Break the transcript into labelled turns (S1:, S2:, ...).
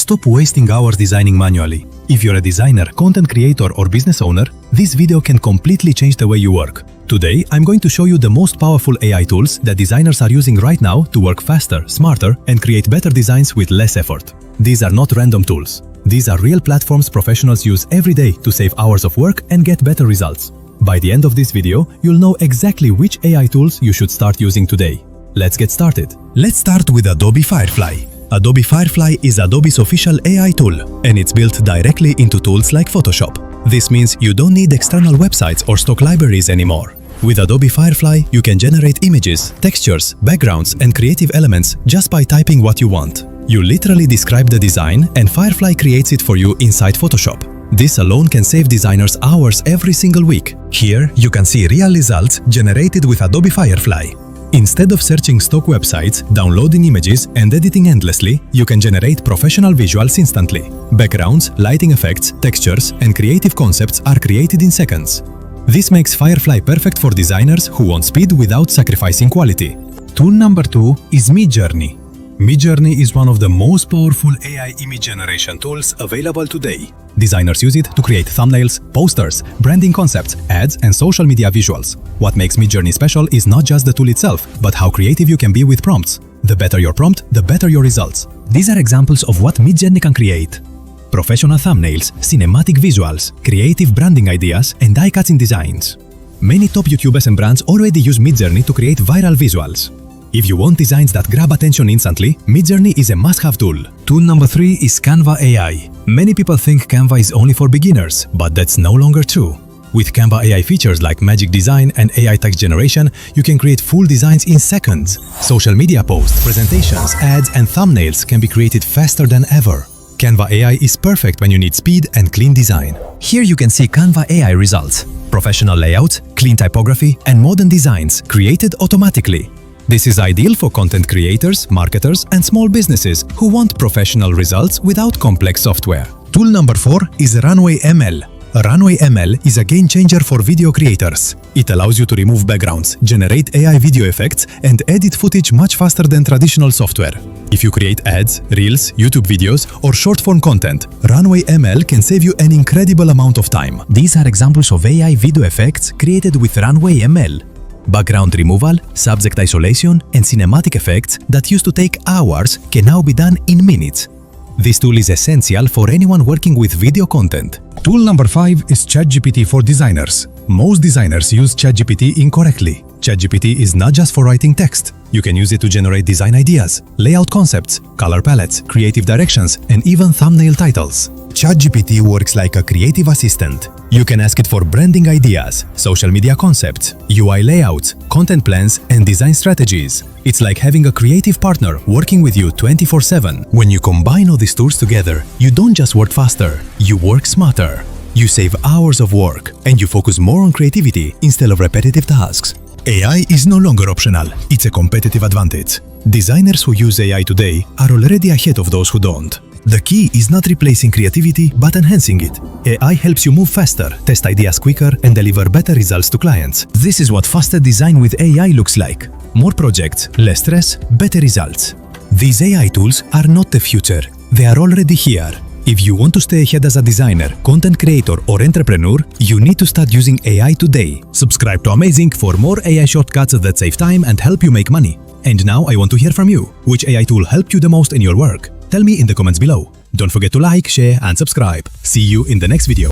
S1: Stop wasting hours designing manually. If you're a designer, content creator, or business owner, this video can completely change the way you work. Today, I'm going to show you the most powerful AI tools that designers are using right now to work faster, smarter, and create better designs with less effort. These are not random tools. These are real platforms professionals use every day to save hours of work and get better results. By the end of this video, you'll know exactly which AI tools you should start using today. Let's get started. Let's start with Adobe Firefly. Adobe Firefly is Adobe's official AI tool, and it's built directly into tools like Photoshop. This means you don't need external websites or stock libraries anymore. With Adobe Firefly, you can generate images, textures, backgrounds, and creative elements just by typing what you want. You literally describe the design, and Firefly creates it for you inside Photoshop. This alone can save designers hours every single week. Here, you can see real results generated with Adobe Firefly. Instead of searching stock websites, downloading images, and editing endlessly, you can generate professional visuals instantly. Backgrounds, lighting effects, textures, and creative concepts are created in seconds. This makes Firefly perfect for designers who want speed without sacrificing quality. Tool number 2 is Midjourney. Midjourney is one of the most powerful AI image generation tools available today. Designers use it to create thumbnails, posters, branding concepts, ads, and social media visuals. What makes Midjourney special is not just the tool itself, but how creative you can be with prompts. The better your prompt, the better your results. These are examples of what Midjourney can create: professional thumbnails, cinematic visuals, creative branding ideas, and eye-catching designs. Many top YouTubers and brands already use Midjourney to create viral visuals. If you want designs that grab attention instantly, Midjourney is a must-have tool. Tool number 3 is Canva AI. Many people think Canva is only for beginners, but that's no longer true. With Canva AI features like magic design and AI text generation, you can create full designs in seconds. Social media posts, presentations, ads, and thumbnails can be created faster than ever. Canva AI is perfect when you need speed and clean design. Here you can see Canva AI results: professional layouts, clean typography, and modern designs created automatically. This is ideal for content creators, marketers, and small businesses who want professional results without complex software. Tool number 4 is Runway ML. Runway ML is a game changer for video creators. It allows you to remove backgrounds, generate AI video effects, and edit footage much faster than traditional software. If you create ads, reels, YouTube videos, or short-form content, Runway ML can save you an incredible amount of time. These are examples of AI video effects created with Runway ML. Background removal, subject isolation, and cinematic effects that used to take hours can now be done in minutes. This tool is essential for anyone working with video content. Tool number 5 is ChatGPT for designers. Most designers use ChatGPT incorrectly. ChatGPT is not just for writing text. You can use it to generate design ideas, layout concepts, color palettes, creative directions, and even thumbnail titles. ChatGPT works like a creative assistant. You can ask it for branding ideas, social media concepts, UI layouts, content plans, and design strategies. It's like having a creative partner working with you 24/7. When you combine all these tools together, you don't just work faster, you work smarter. You save hours of work, and you focus more on creativity instead of repetitive tasks. AI is no longer optional, it's a competitive advantage. Designers who use AI today are already ahead of those who don't. The key is not replacing creativity, but enhancing it. AI helps you move faster, test ideas quicker, and deliver better results to clients. This is what faster design with AI looks like. More projects, less stress, better results. These AI tools are not the future, they are already here. If you want to stay ahead as a designer, content creator, or entrepreneur, you need to start using AI today. Subscribe to Amazing for more AI shortcuts that save time and help you make money. And now I want to hear from you. Which AI tool helped you the most in your work? Tell me in the comments below. Don't forget to like, share, and subscribe. See you in the next video.